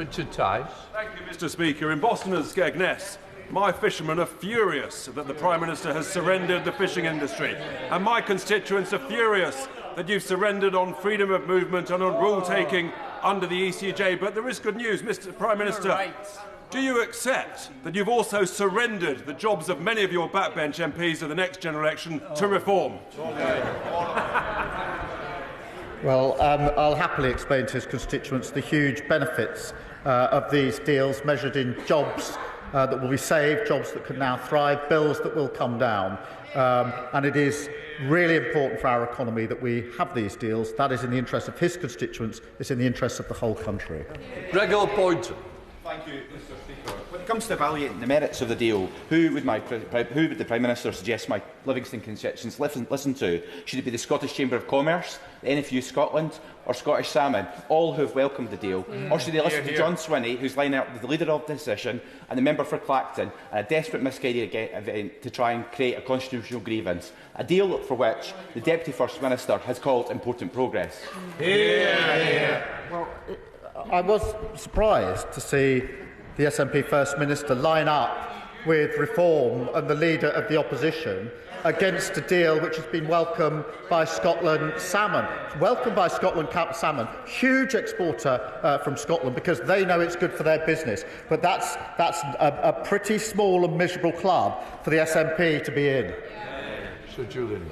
Richard Tice. Thank you, Mr. Speaker. In Boston and Skegness, my fishermen are furious that the Prime Minister has surrendered the fishing industry, and my constituents are furious that you've surrendered on freedom of movement and on rule-taking under the ECJ. But there is good news, Mr. Prime Minister. Do you accept that you've also surrendered the jobs of many of your backbench MPs at the next general election to reform? Well, I'll happily explain to his constituents the huge benefits of these deals measured in jobs that will be saved, jobs that can now thrive, bills that will come down. And it is really important for our economy that we have these deals. That is in the interest of his constituents. It's in the interest of the whole country. Gregor Boynton. Thank you, Mr. Speaker. When it comes to evaluating the merits of the deal, who would the Prime Minister suggest my Livingston constituents listen to? Should it be the Scottish Chamber of Commerce, the NFU Scotland, or Scottish Salmon, all who have welcomed the deal? Or should they listen to John Swinney, who's lining up with the leader of the decision and the member for Clacton, and a desperate misguided event to try and create a constitutional grievance, a deal for which the Deputy First Minister has called important progress? Well, I was surprised to see the SNP First Minister line up with Reform and the leader of the opposition against a deal which has been welcomed by Scotland Salmon. Welcomed by Scotland Salmon, huge exporter from Scotland, because they know it's good for their business. But that's a pretty small and miserable club for the SNP to be in. Sir Julian.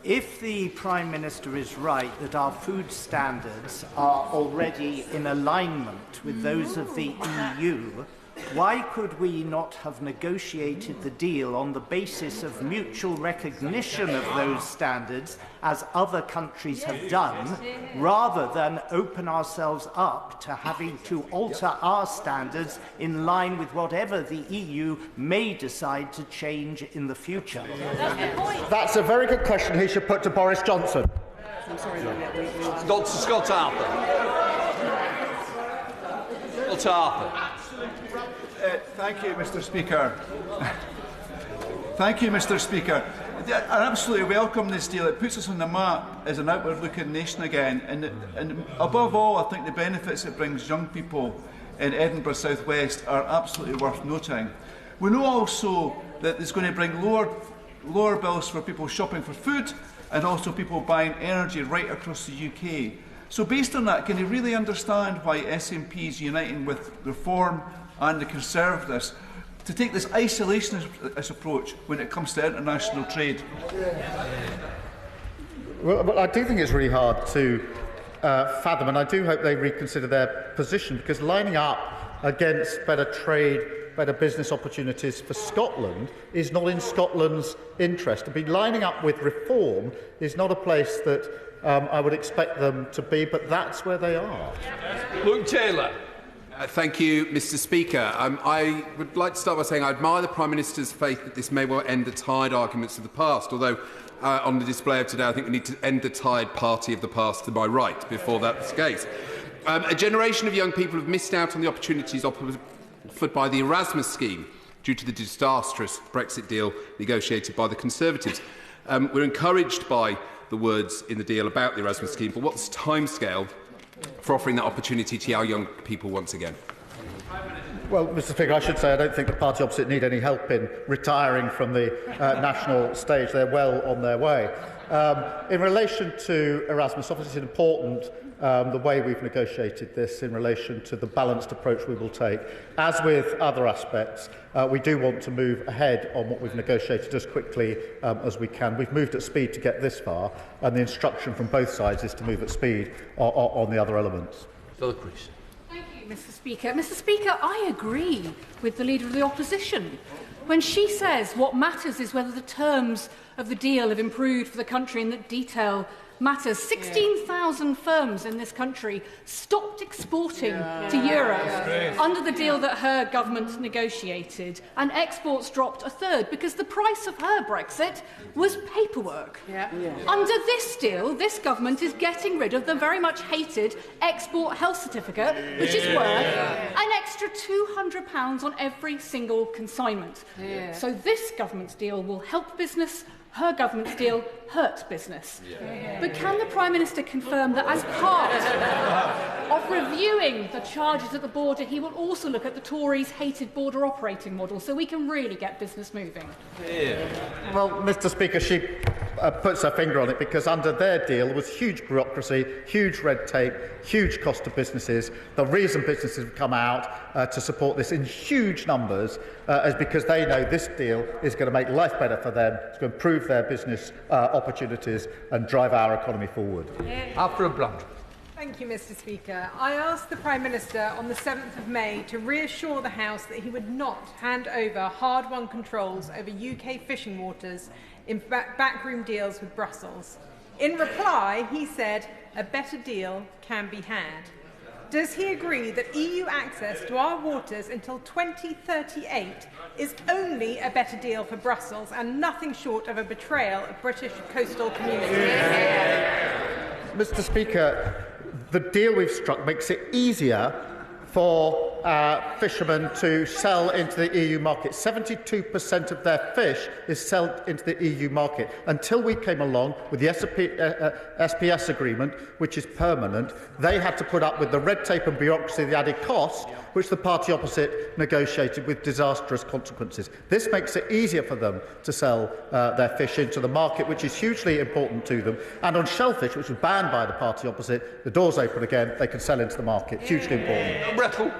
If the Prime Minister is right that our food standards are already in alignment with those of the EU, why could we not have negotiated the deal on the basis of mutual recognition of those standards, as other countries have done, rather than open ourselves up to having to alter our standards in line with whatever the EU may decide to change in the future? That's a very good question he should put to Boris Johnson. Dr. Scott Arthur. Scott Arthur. Thank you, Mr. Speaker. Thank you, Mr. Speaker. I absolutely welcome this deal. It puts us on the map as an outward-looking nation again. And above all, I think the benefits it brings young people in Edinburgh South West are absolutely worth noting. We know also that it's going to bring lower bills for people shopping for food and also people buying energy right across the UK. So based on that, can you really understand why SNP is uniting with Reform and the Conservatives to take this isolationist approach when it comes to international trade? Well, I do think it's really hard to fathom, and I do hope they reconsider their position, because lining up against better trade, better business opportunities for Scotland is not in Scotland's interest. To be lining up with Reform is not a place that I would expect them to be, but that's where they are. Luke Taylor. Thank you, Mr. Speaker. I would like to start by saying I admire the Prime Minister's faith that this may well end the tired arguments of the past, although on the display of today I think we need to end the tired party of the past to my right before that's the case. A generation of young people have missed out on the opportunities offered by the Erasmus scheme due to the disastrous Brexit deal negotiated by the Conservatives. We're encouraged by the words in the deal about the Erasmus scheme, but what's the timescale for offering that opportunity to our young people once again? Well, Mr. Speaker, I should say I don't think the party opposite need any help in retiring from the national stage. They're well on their way. In relation to Erasmus, obviously it's important the way we've negotiated this in relation to the balanced approach we will take. As with other aspects, we do want to move ahead on what we've negotiated as quickly as we can. We've moved at speed to get this far, and the instruction from both sides is to move at speed on the other elements. Thank you, Mr. Speaker. Mr. Speaker, I agree with the Leader of the Opposition when she says what matters is whether the terms of the deal have improved for the country and that detail matters. 16,000 firms in this country stopped exporting to Europe under the deal that her government negotiated, and exports dropped a third because the price of her Brexit was paperwork. Under this deal, this government is getting rid of the very much hated export health certificate, which is worth an extra £200 on every single consignment. So this government's deal will help business her government's deal hurt business. But can the Prime Minister confirm that as part of reviewing the charges at the border, he will also look at the Tories' hated border operating model so we can really get business moving? Well, Mr Speaker, she puts her finger on it, because under their deal there was huge bureaucracy, huge red tape, huge cost to businesses. The reason businesses have come out to support this in huge numbers is because they know this deal is going to make life better for them, it's going to improve their business opportunities and drive our economy forward. Alfred Blunt. Thank you, Mr Speaker. I asked the Prime Minister on the 7th of May to reassure the House that he would not hand over hard-won controls over UK fishing waters in backroom deals with Brussels. In reply, he said a better deal can be had. Does he agree that EU access to our waters until 2038 is only a better deal for Brussels and nothing short of a betrayal of British coastal communities? Mr Speaker, the deal we've struck makes it easier for fishermen to sell into the EU market. 72% of their fish is sold into the EU market. Until we came along with the SPS agreement, which is permanent, they had to put up with the red tape and bureaucracy, the added cost, which the party opposite negotiated with disastrous consequences. This makes it easier for them to sell their fish into the market, which is hugely important to them. And on shellfish, which was banned by the party opposite, the doors open again, they can sell into the market. Hugely important.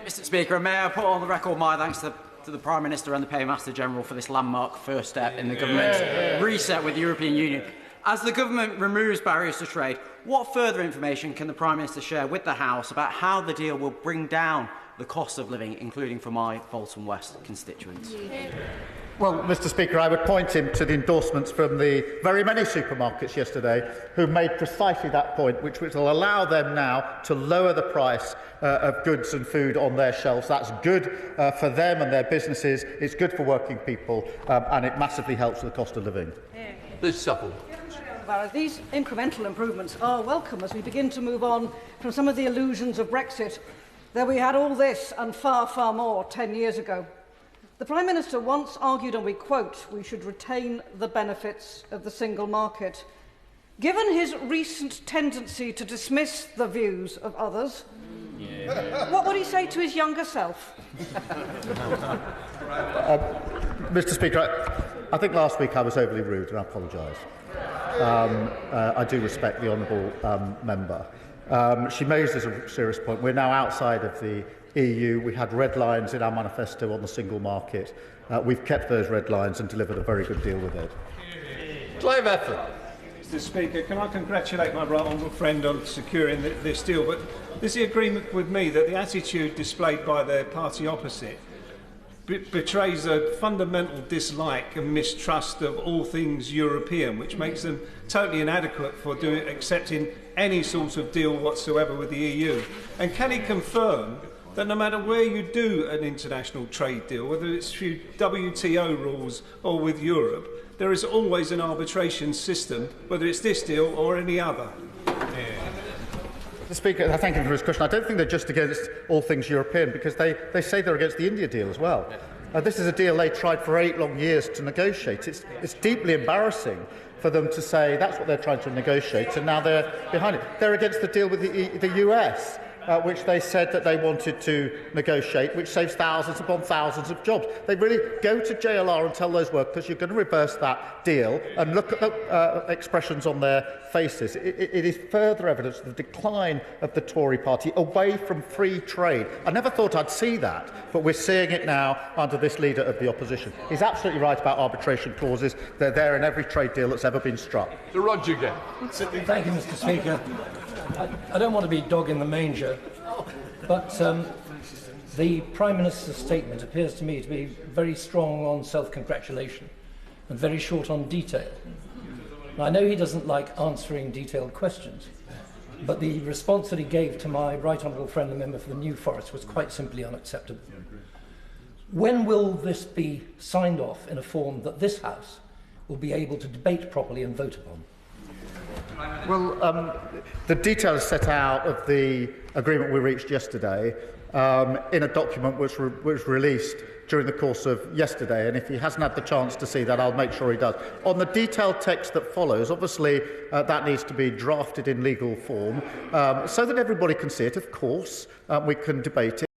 Mr Speaker, may I put on the record my thanks to the Prime Minister and the Paymaster General for this landmark first step in the government's reset with the European Union. As the government removes barriers to trade, what further information can the Prime Minister share with the House about how the deal will bring down the cost of living, including for my Bolton West constituents? Well, Mr Speaker, I would point him to the endorsements from the very many supermarkets yesterday who made precisely that point, which will allow them now to lower the price of goods and food on their shelves. That's good for them and their businesses, it's good for working people, and it massively helps with the cost of living. Liz Supple. These incremental improvements are welcome as we begin to move on from some of the illusions of Brexit. That we had all this and far, far more 10 years ago. The Prime Minister once argued, and we quote, we should retain the benefits of the single market. Given his recent tendency to dismiss the views of others, what would he say to his younger self? Mr Speaker, I think last week I was overly rude, and I apologise. I do respect the honourable member. She raises a serious point. We're now outside of the EU. We had red lines in our manifesto on the single market. We've kept those red lines and delivered a very good deal with it. Clive Efford. Mr Speaker, can I congratulate my right honourable friend on securing this deal? But is he agreement with me that the attitude displayed by their party opposite betrays a fundamental dislike and mistrust of all things European, which makes them totally inadequate for accepting any sort of deal whatsoever with the EU? And can he confirm that no matter where you do an international trade deal, whether it's through WTO rules or with Europe, there is always an arbitration system, whether it's this deal or any other? Mr Speaker, I thank him for his question. I don't think they're just against all things European, because they say they're against the India deal as well. This is a deal they tried for 8 long years to negotiate. It's deeply embarrassing for them to say that's what they're trying to negotiate, and now they're behind it. They're against the deal with the US, which they said that they wanted to negotiate, which saves thousands upon thousands of jobs. They really go to JLR and tell those workers you're going to reverse that deal, and look at the expressions on their faces. It is further evidence of the decline of the Tory party away from free trade. I never thought I'd see that, but we're seeing it now under this leader of the opposition. He's absolutely right about arbitration clauses. They're there in every trade deal that's ever been struck. Sir Roger again. Thank you, Mr Speaker. I don't want to be dog in the manger, but the Prime Minister's statement appears to me to be very strong on self-congratulation and very short on detail. Now, I know he doesn't like answering detailed questions, but the response that he gave to my right honourable friend, the member for the New Forest, was quite simply unacceptable. When will this be signed off in a form that this House will be able to debate properly and vote upon? Well, the detail is set out of the agreement we reached yesterday. in a document which was released during the course of yesterday, and if he hasn't had the chance to see that, I'll make sure he does. On the detailed text that follows, obviously that needs to be drafted in legal form so that everybody can see it, of course. We can debate it.